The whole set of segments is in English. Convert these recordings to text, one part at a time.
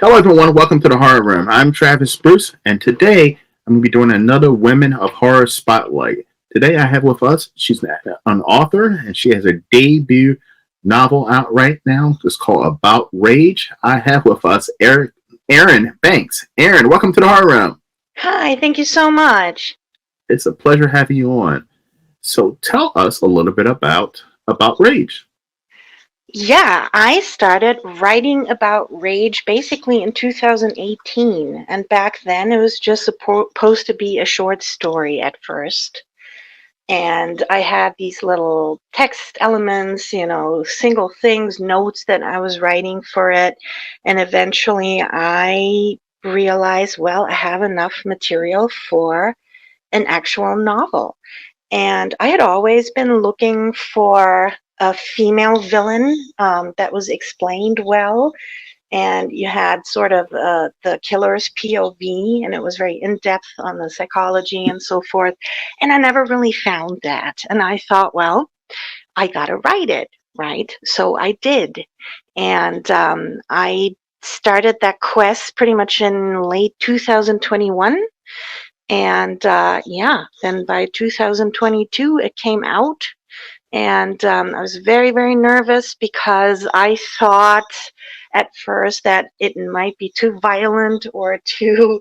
Hello, everyone. Welcome to the Horror Room. I'm Travis Bruce, and today I'm going to be doing another Women of Horror Spotlight. Today I have with us, she's an author, and she has a debut novel out right now. It's called About Rage. I have with us Erin Banks. Erin, welcome to the Horror Room. Hi, thank you so much. It's a pleasure having you on. So tell us a little bit about Rage. Yeah, I started writing about rage basically in 2018, and back then it was just supposed to be a short story at first. And I had these little text elements, single things, notes that I was writing for it. And eventually I realized, well, I have enough material for an actual novel. And I had always been looking for a female villain that was explained well. And you had sort of the killer's POV, and it was very in depth on the psychology and so forth. And I never really found that. And I thought, well, I got to write it, right? So I did. And I started that quest pretty much in late 2021. And yeah, then by 2022, it came out. And I was very, very nervous because I thought at first that it might be too violent or too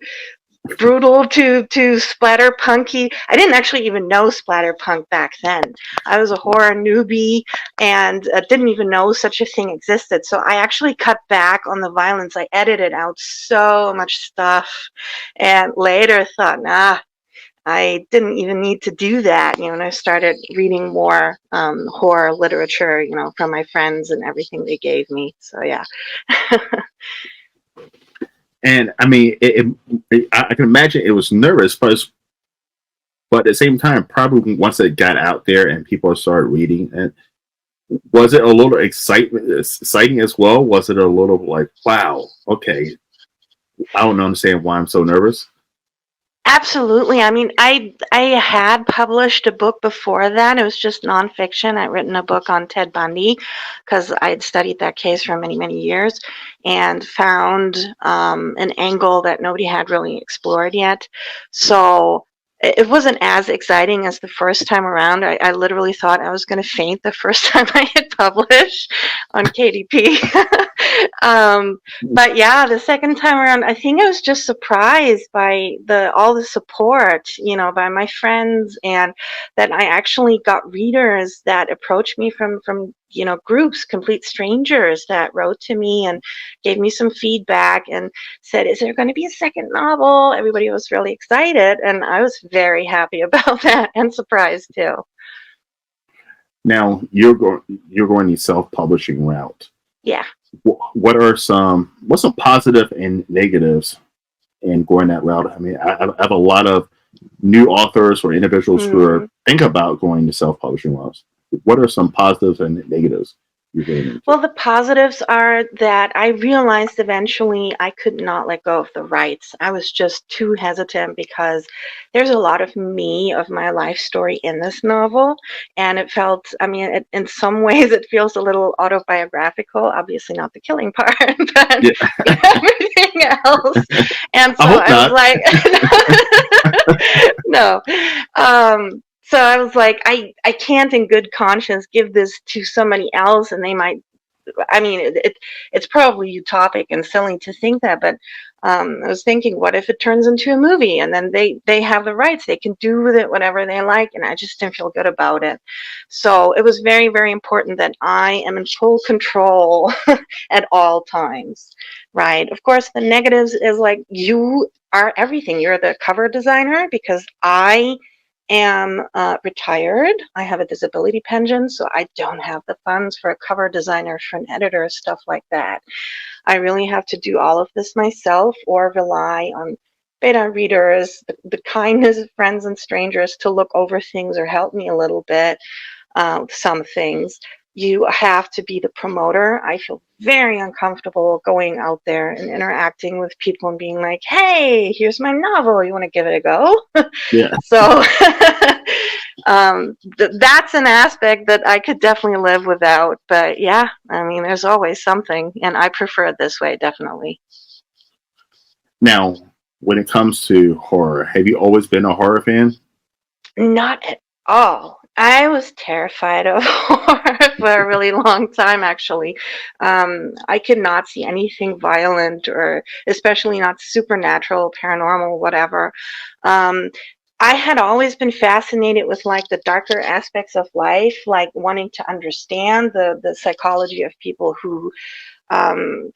brutal to splatter punky. I didn't actually even know splatterpunk back then. I was a horror newbie and didn't even know such a thing existed. So I actually cut back on the violence. I edited out so much stuff and later thought, nah, I didn't even need to do that, and I started reading more horror literature, from my friends and everything they gave me. So yeah. And I mean, I can imagine it was nervous, but at the same time, probably once it got out there and people started reading, and was it a little exciting as well? Was it a little like, wow, okay, I don't understand why I'm so nervous? Absolutely. I mean, I had published a book before that. It was just nonfiction. I'd written a book on Ted Bundy because I'd studied that case for many, many years and found an angle that nobody had really explored yet. So it wasn't as exciting as the first time around. I literally thought I was going to faint the first time I had published on KDP. But yeah, the second time around, I think I was just surprised by all the support, by my friends, and that I actually got readers that approached me from groups, complete strangers that wrote to me and gave me some feedback and said, "Is there going to be a second novel?" Everybody was really excited, and I was very happy about that and surprised too. Now you're going the self-publishing route. Yeah. What's some positive and negatives in going that route? I mean, I have a lot of new authors or individuals who are think about going the self-publishing routes. What are some positives and negatives you're getting into? Well, the positives are that I realized eventually I could not let go of the rights. I was just too hesitant because there's a lot of me, of my life story in this novel. And it felt, I mean, in some ways it feels a little autobiographical, obviously not the killing part, but Yeah. everything else. And so I hope I was not. like, no. So I was like, I can't in good conscience give this to somebody else and they might, I mean, it's probably utopic and silly to think that, but I was thinking, what if it turns into a movie and then they have the rights, they can do with it whatever they like, and I just didn't feel good about it. So it was very, very important that I am in full control at all times, right? Of course, the negatives is like, you are everything. You're the cover designer because I am retired. I have a disability pension, so I don't have the funds for a cover designer, for an editor, stuff like that. I really have to do all of this myself or rely on beta readers, the kindness of friends and strangers to look over things or help me a little bit with some things. You have to be the promoter. I feel very uncomfortable going out there and interacting with people and being like, "Hey, here's my novel. You want to give it a go?" Yeah. So that's an aspect that I could definitely live without. But yeah, I mean, there's always something, and I prefer it this way, definitely. Now, when it comes to horror, have you always been a horror fan? Not at all. I was terrified of horror for a really long time, actually. I could not see anything violent or especially not supernatural, paranormal, whatever. Um, I had always been fascinated with like the darker aspects of life, like wanting to understand the psychology of people who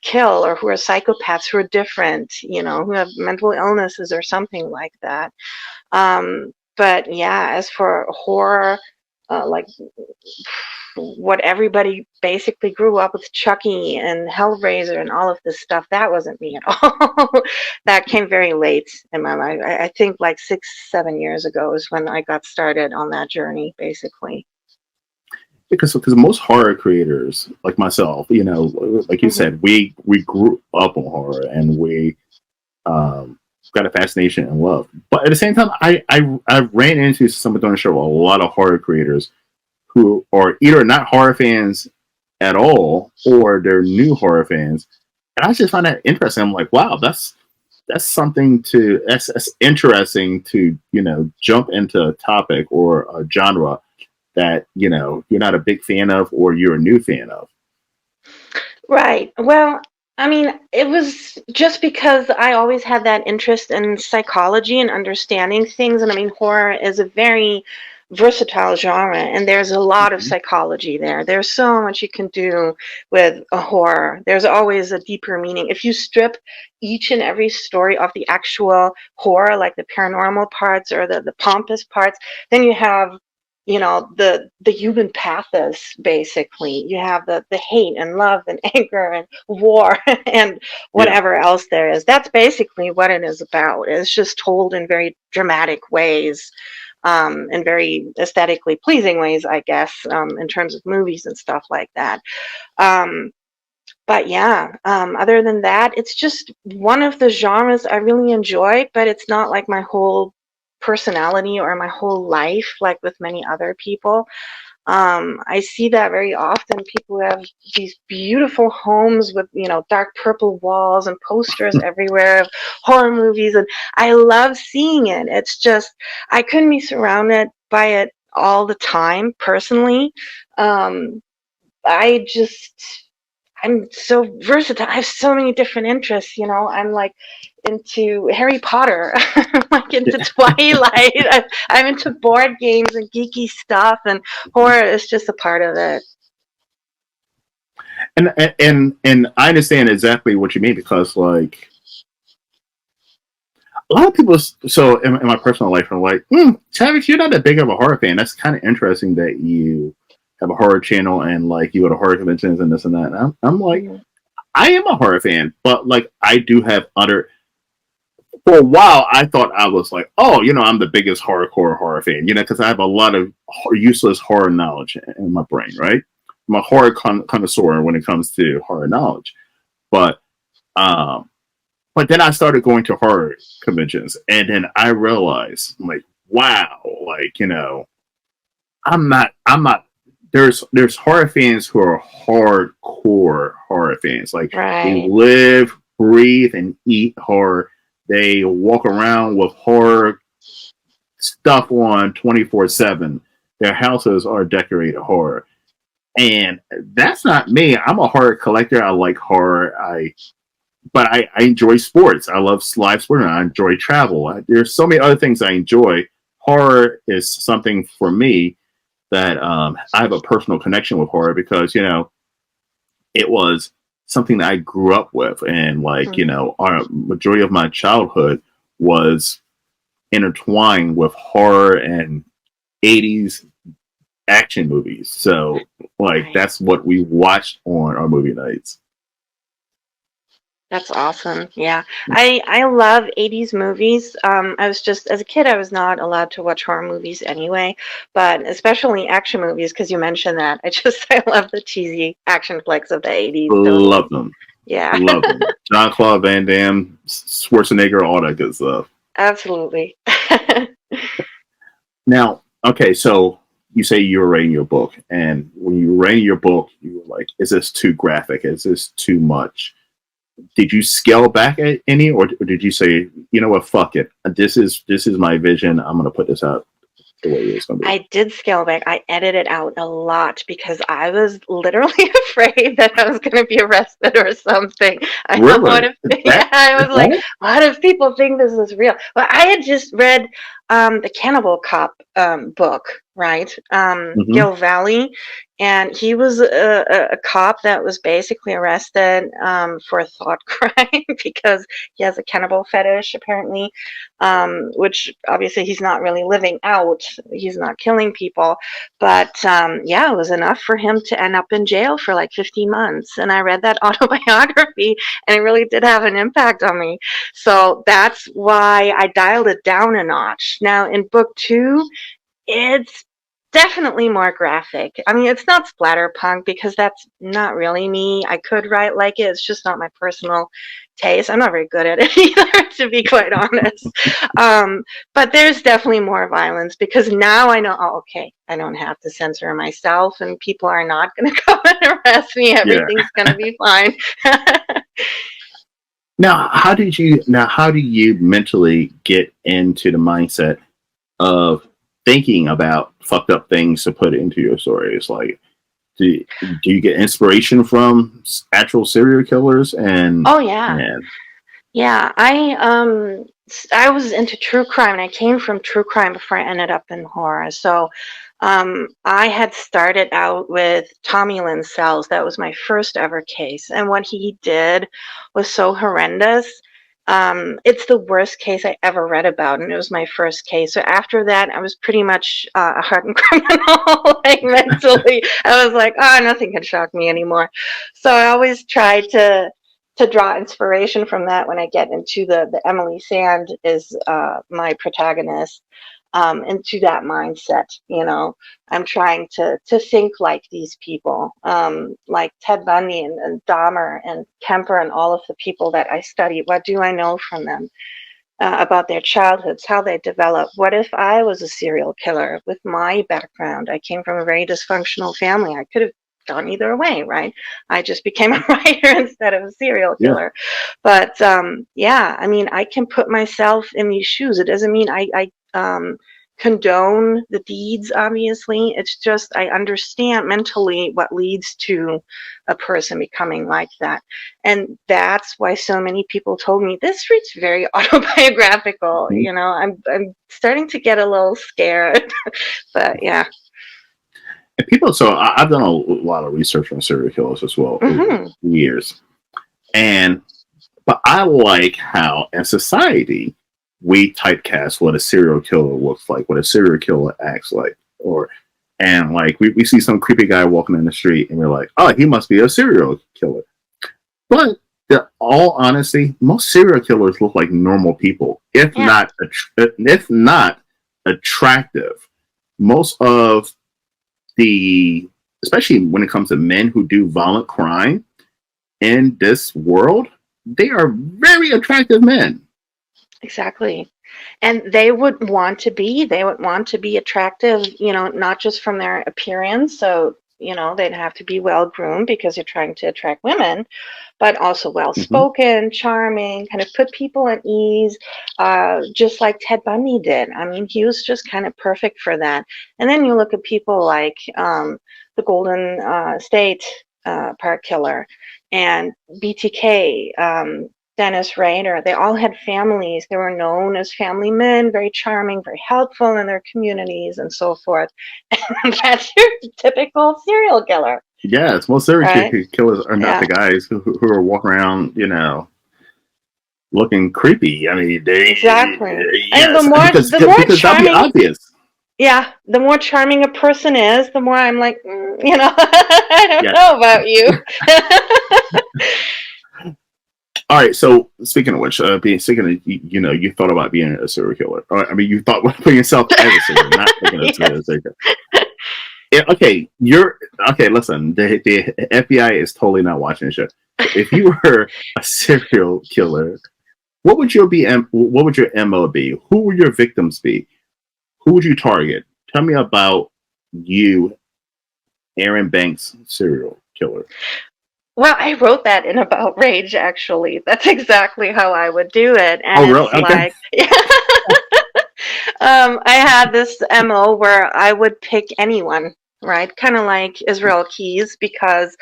kill or who are psychopaths, who are different, who have mental illnesses or something like that. But yeah, as for horror, like what everybody basically grew up with, Chucky and Hellraiser and all of this stuff, that wasn't me at all. That came very late in my life. I think like 6, 7 years ago is when I got started on that journey, basically. Because most horror creators, like myself, like you Hmm. said, we grew up on horror and we um, got a fascination and love. But at the same time, I ran into someone on the show a lot of horror creators who are either not horror fans at all or they're new horror fans, and I just find that interesting. I'm like, wow, that's something that's interesting to jump into a topic or a genre that you're not a big fan of or you're a new fan of. Right. Well, I mean, it was just because I always had that interest in psychology and understanding things. And I mean, horror is a very versatile genre, and there's a lot of Mhm. psychology there. There's so much you can do with a horror. There's always a deeper meaning. If you strip each and every story of the actual horror, like the paranormal parts or the pompous parts, then you have the human pathos. Basically you have the hate and love and anger and war and Yeah. whatever else there is. That's basically what it is about. It's just told in very dramatic ways, in very aesthetically pleasing ways, I guess, in terms of movies and stuff like that. um, but yeah, other than that, it's just one of the genres I really enjoy, but it's not like my whole personality or my whole life, like with many other people. I see that very often. People have these beautiful homes with, dark purple walls and posters everywhere of horror movies, and I love seeing it. It's just, I couldn't be surrounded by it all the time, personally. Um, I just, I'm so versatile. I have so many different interests. I'm like into Harry Potter. I'm like into Twilight. I'm into board games and geeky stuff, and horror is just a part of it. And I understand exactly what you mean because like a lot of people. So in my personal life, are like, Travis, you're not that big of a horror fan. That's kind of interesting that you have a horror channel and like you go to horror conventions and this and that. And I'm like, Mhm. I am a horror fan, but like I do have other. For a while, I thought I was like, oh, I'm the biggest hardcore horror fan, because I have a lot of useless horror knowledge in my brain, right? I'm a horror connoisseur when it comes to horror knowledge, but um, but then I started going to horror conventions, and then I realized, I'm like, wow, like I'm not. There's horror fans who are hardcore horror fans, like they Right. live, breathe, and eat horror. They walk around with horror stuff on 24/7. Their houses are decorated horror, and that's not me. I'm a horror collector. I like horror. But I enjoy sports. I love live sport. I enjoy travel. There's so many other things I enjoy. Horror is something for me that I have a personal connection with horror because it was something that I grew up with, and like Mhm. our majority of my childhood was intertwined with horror and 80s action movies. So like Right. that's what we watched on our movie nights. That's awesome. Yeah. I love 80s movies. I was just, as a kid, I was not allowed to watch horror movies anyway, but especially action movies, because you mentioned that. I love the cheesy action flicks of the 80s, Love totally. them. Yeah. Love them. John Claude Van Damme, Schwarzenegger, all that good stuff. Absolutely. Now, okay, so you say you were writing your book, and when you were writing your book, you were like, "Is this too graphic? Is this too much?" did you scale back at any, or did you say, you know what, fuck it, this is my vision, I'm gonna put this out the way it's gonna be? I did scale back. I edited out a lot because I was literally afraid that I was going to be arrested or something. I thought, what Really? if, yeah, I was like, what if people think this is real? Well, I had just read the Cannibal Cop book, right? Mm-hmm. Gil Valley. And he was a cop that was basically arrested for a thought crime because he has a cannibal fetish, apparently, which obviously he's not really living out. He's not killing people. But yeah, it was enough for him to end up in jail for like 15 months. And I read that autobiography, and it really did have an impact on me. So that's why I dialed it down a notch. Now, in book 2, it's definitely more graphic. I mean, it's not splatterpunk because that's not really me. I could write like it. It's just not my personal taste. I'm not very good at it either, to be quite honest. But there's definitely more violence because now I know, oh, okay, I don't have to censor myself and people are not going to come and arrest me. Everything's going to be fine. Now, how do you mentally get into the mindset of thinking about fucked up things to put into your stories? Like, do you get inspiration from actual serial killers? And oh yeah, I was into true crime, and I came from true crime before I ended up in horror. So I had started out with Tommy Lynn Sells. That was my first ever case, and what he did was so horrendous. It's the worst case I ever read about, and it was my first case. So after that, I was pretty much a hardened criminal, like mentally. I was like, oh, nothing can shock me anymore. So I always try to draw inspiration from that when I get into the Emily Sand is my protagonist, into that mindset. I'm trying to think like these people, like Ted Bundy and Dahmer and Kemper and all of the people that I study. What do I know from them about their childhoods, how they develop? What if I was a serial killer with my background? I came from a very dysfunctional family. I could have gone either way, right? I just became a writer instead of a serial killer. But yeah, I mean, I can put myself in these shoes. It doesn't mean I condone the deeds, obviously. It's just I understand mentally what leads to a person becoming like that. And that's why so many people told me this reads very autobiographical. I'm starting to get a little scared. But yeah. And people, so I've done a lot of research on serial killers as well over years. But I like how in society we typecast what a serial killer looks like, what a serial killer acts like, and like we see some creepy guy walking in the street and we're like, oh, he must be a serial killer. But in all honesty, most serial killers look like normal people, if not attractive. Most of especially when it comes to men who do violent crime in this world, they are very attractive men. Exactly. And they would want to be attractive, not just from their appearance. So, they'd have to be well groomed because you're trying to attract women, but also well spoken, charming, kind of put people at ease, just like Ted Bundy did. I mean, he was just kind of perfect for that. And then you look at people like the Golden State Park Killer and BTK. Dennis Rader, they all had families. They were known as family men, very charming, very helpful in their communities and so forth. And that's your typical serial killer. Yes, most serial killers are not the guys who are walking around, looking creepy. I mean, exactly. Yes, and the more because charming, that'd be obvious. Yeah, the more charming a person is, the more I'm like, I don't know about you. All right, so speaking of which, you thought about being a serial killer. I mean, you thought about putting yourself as a serial, not thinking of a serial killer. Yeah, okay, listen, the FBI is totally not watching this show. If you were a serial killer, what would your MO be? Who would your victims be? Who would you target? Tell me about you, Aaron Banks, serial killer. Well, I wrote that in About Rage, actually. That's exactly how I would do it. And Oh, really? it's Okay. like, I had this MO where I would pick anyone, right? Kind of like Israel Keys, because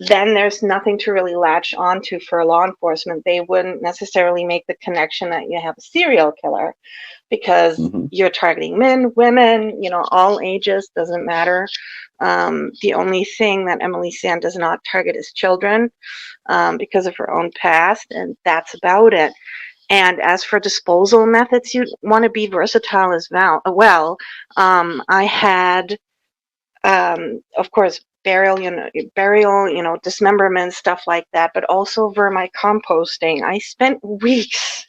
then there's nothing to really latch onto for law enforcement. They wouldn't necessarily make the connection that you have a serial killer, because Hmm. you're targeting men, women, all ages, doesn't matter. The only thing that Emily Sand does not target is children, because of her own past, and that's about it. And as for disposal methods, you want to be versatile as well. I had, of course, burial, dismemberment, stuff like that, but also vermicomposting. I spent weeks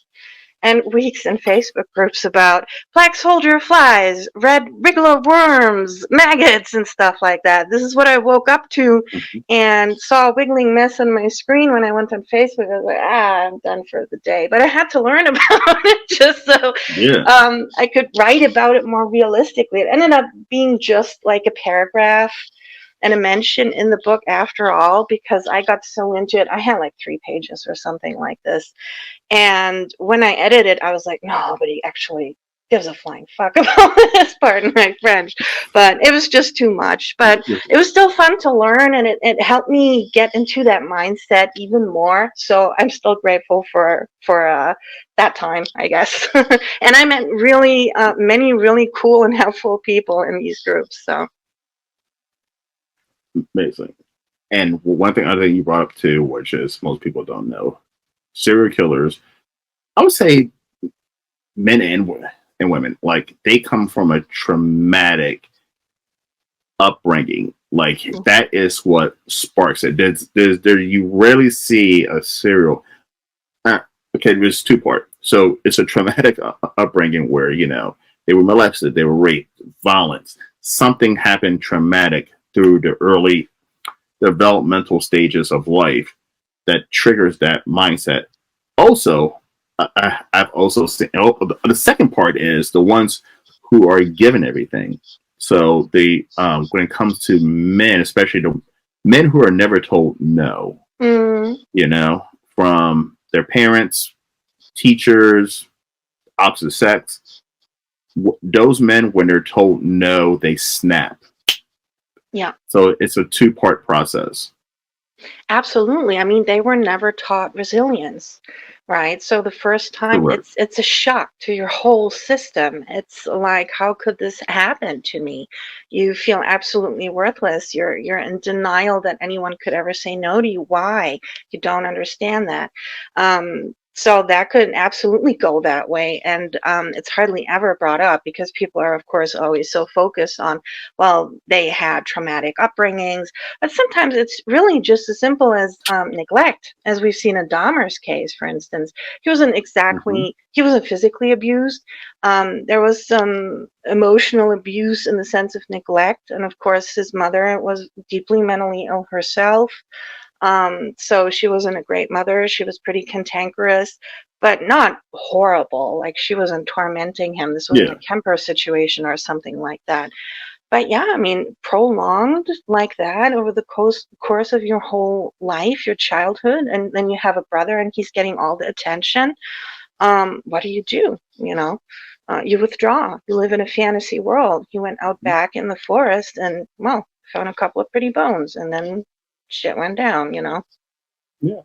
and weeks in Facebook groups about black soldier flies, red wriggler worms, maggots, and stuff like that. This is what I woke up to Hmm. and saw a wiggling mess on my screen when I went on Facebook. I was like, I'm done for the day. But I had to learn about it just so Yeah. I could write about it more realistically. It ended up being just like a paragraph and a mention in the book after all, because I got so into it. I had like 3 pages or something like this, and when I edited, I was like, nobody actually gives a flying fuck about this, pardon my French. But it was just too much. But it was still fun to learn, and it helped me get into that mindset even more. So I'm still grateful for that time, I guess. And I met really many really cool and helpful people in these groups. So Amazing. And one thing, other thing you brought up too, which is most people don't know, serial killers. I would say men and women, like they come from a traumatic upbringing. Like that is what sparks it. You rarely see a serial. Okay, there's two part. So it's a traumatic upbringing where they were molested, they were raped, violence. Something happened traumatic through the early developmental stages of life that triggers that mindset. Also, I've also seen the second part is the ones who are given everything. So when it comes to men, especially the men who are never told no, mm, from their parents, teachers, opposite sex, those men when they're told no, they snap. yeah. So it's a two-part process. Absolutely. I mean, they were never taught resilience, right? So the first time, Correct. it's a shock to your whole system. It's like, how could this happen to me? You feel absolutely worthless. You're in denial that anyone could ever say no to you. Why? You don't understand that. So that could absolutely go that way, and it's hardly ever brought up because people are, of course, always so focused on, well, they had traumatic upbringings, but sometimes it's really just as simple as neglect, as we've seen in Dahmer's case, for instance. Mm-hmm. He wasn't physically abused. There was some emotional abuse in the sense of neglect. And of course, his mother was deeply mentally ill herself. So she wasn't a great mother. She was pretty cantankerous, but not horrible. Like she wasn't tormenting him. This wasn't Yeah. a Kemper situation or something like that. But yeah, I mean, prolonged like that over the course of your whole life, your childhood, and then you have a brother and he's getting all the attention. What do? You withdraw. You live in a fantasy world. He went out back in the forest and, well, found a couple of pretty bones, and then shit went down. Yeah.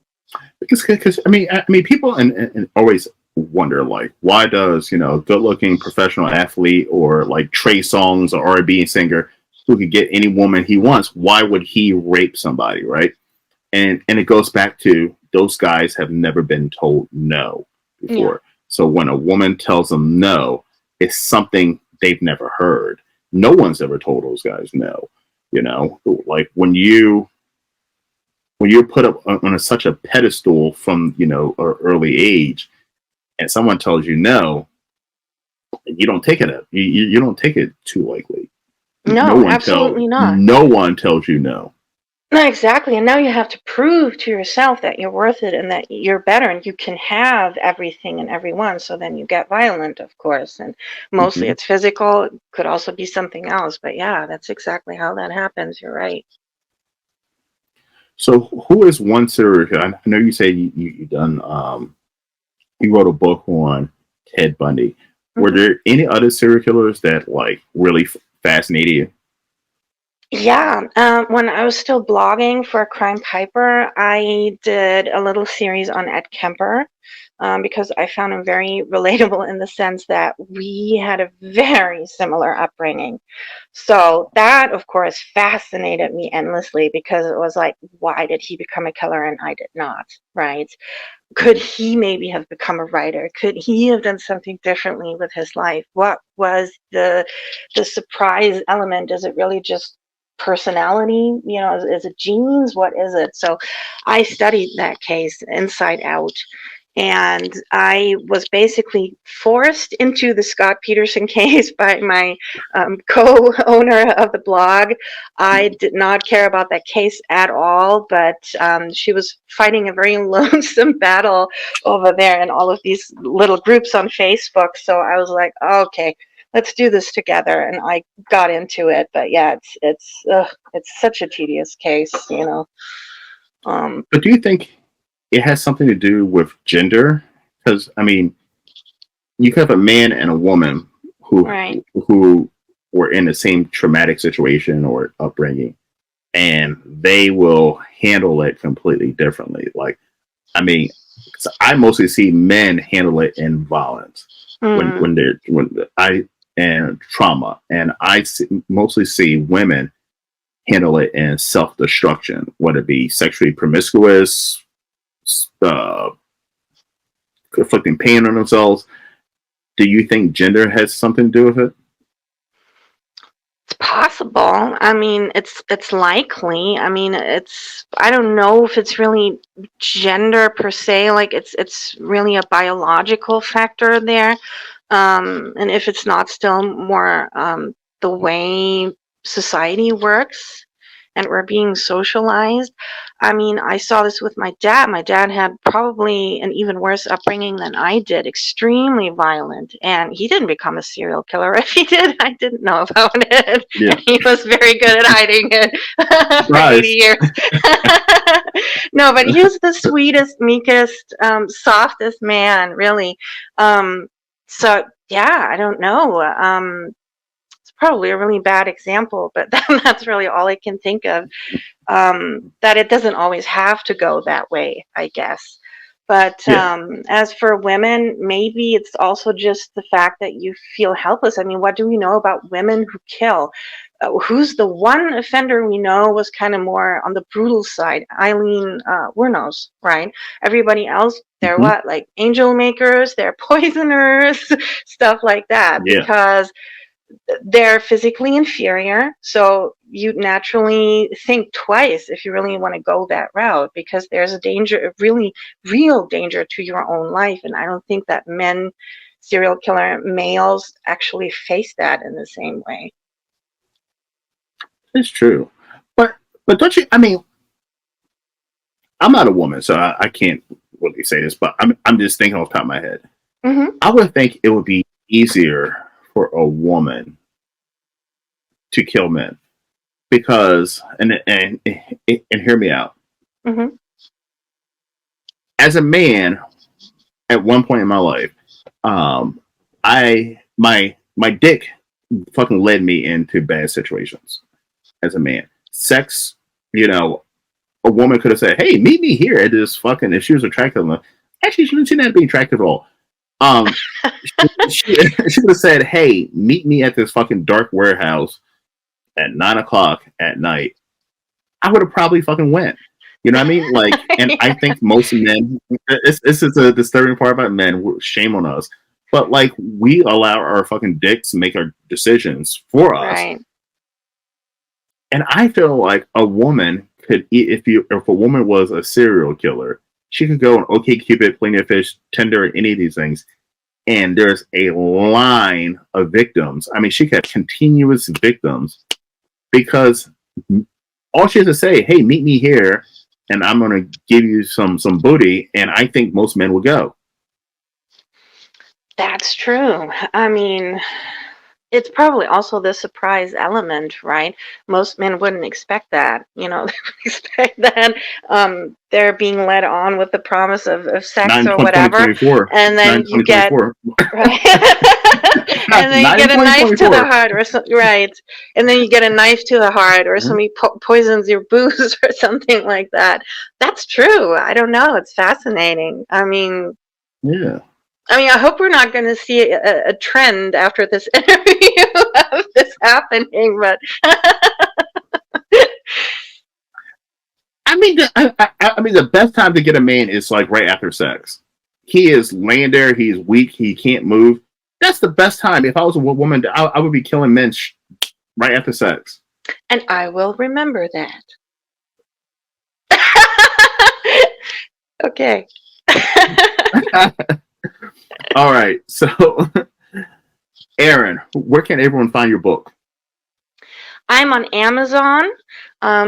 Because I mean, people and always wonder like, why does good looking professional athlete or like Trey Songz or R&B singer who could get any woman he wants, why would he rape somebody, right? And it goes back to those guys have never been told no Yeah. before. So when a woman tells them no, it's something they've never heard. No one's ever told those guys no. Like when you're put up on such a pedestal from an early age, and someone tells you no, you don't take it up. You don't take it too lightly. No No, one tell absolutely not. no one tells you no. No, exactly. And now you have to prove to yourself that you're worth it and that you're better and you can have everything and everyone. So then you get violent, of course. And mostly Hmm. it's physical. It could also be something else. But yeah, that's exactly how that happens. You're right. So who is one serial killer? I know you say you done you wrote a book on Ted Bundy. Were Mhm. there any other serial killers that like really fascinated you? Yeah, when I was still blogging for Crime Piper, I did a little series on Ed Kemper, because I found him very relatable in the sense that we had a very similar upbringing. So that, of course, fascinated me endlessly because it was like, why did he become a killer and I did not, right? Could he maybe have become a writer? Could he have done something differently with his life? What was the surprise element? Is it really just personality? You know, is it genes? What is it? So I studied that case inside out. And I was basically forced into the Scott Peterson case by my co-owner of the blog. I did not care about that case at all, but she was fighting a very lonesome battle over there in all of these little groups on Facebook. So I was like, oh, okay, let's do this together, and I got into it. But yeah, it's such a tedious case, you know. Um, But do you think it has something to do with gender? Because I mean, you could have a man and a woman who right. who were in the same traumatic situation or upbringing, and they will handle it completely differently. Like, I mean, I mostly see men handle it in violence Mm, when I and trauma, and mostly see women handle it in self destruction, whether it be sexually promiscuous, uh, inflicting pain on themselves. Do you think gender has something to do with it? it's possible. I mean, it's likely. I mean, it's I don't know if it's really gender per se. Like it's really a biological factor there. And if it's not still more the way society works and we're being socialized. I mean, I saw this with my dad. My dad had probably an even worse upbringing than I did, extremely violent, and he didn't become a serial killer. If he did, I didn't know about it. Yeah. And he was very good at hiding it for 80 Surprise. years. No, but he was the sweetest, meekest, softest man, really. So yeah, I don't know. It's probably a really bad example, but that's really all I can think of. That it doesn't always have to go that way, I guess. But Yeah. as for women, maybe it's also just the fact that you feel helpless. I mean, what do we know about women who kill? Who's the one offender we know was kind of more on the brutal side? Eileen Wuornos, right? Everybody else, they're Hmm. what? Like angel makers, they're poisoners, stuff like that, Yeah. because they're physically inferior. So you naturally think twice if you really want to go that route because there's a danger, a really real danger to your own life. And I don't think that men, serial killer males, actually face that in the same way. It's true. But but don't you? I mean, I'm not a woman, so I can't really say this. But I'm just thinking off the top of my head. Hmm. I would think it would be easier for a woman to kill men because and hear me out. Hmm. As a man, at one point in my life, um, I my dick fucking led me into bad situations as a man. Sex, you know, a woman could have said, "Hey, meet me here at this fucking." If she was attractive, actually, she didn't be attractive at all. Um, she could have said, "Hey, meet me at this fucking dark warehouse at 9 o'clock at night." I would have probably fucking went. You know what I mean? Like, and I think most men. This is a disturbing part about men. Shame on us, but like we allow our fucking dicks to make our decisions for us, Right. and I feel like a woman could, if a woman was a serial killer, she could go on OkCupid, Plenty of Fish, Tinder, any of these things, and there's a line of victims. I mean, she could have continuous victims because all she has to say, "Hey, meet me here, and I'm gonna give you some booty," and I think most men would go. That's true. I mean, it's probably also the surprise element, right? Most men wouldn't expect that. They would expect that they're being led on with the promise of sex or whatever, 2024. and then 9 you get 2024. right, and then you 9 get a knife to the 2024. heart, or right, and then you get a knife to the heart, or somebody poisons your booze or something like that. That's true. I don't know. It's fascinating. Yeah. I hope we're not going to see a trend after this interview of this happening, but The best time to get a man is like right after sex. He is laying there, he's weak, he can't move. That's the best time. If I was a woman, I would be killing men right after sex. and I will remember that. Okay. All right. So, Erin, where can everyone find your book? I'm on Amazon.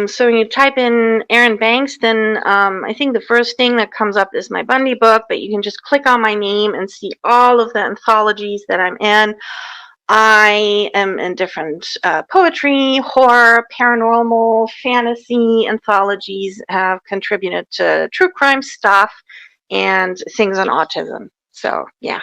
So when you type in Erin Banks, then I think the first thing that comes up is my Bundy book, but you can just click on my name and see all of the anthologies that I'm in. I am in different poetry, horror, paranormal, fantasy anthologies, have contributed to true crime stuff and things on autism. So, yeah.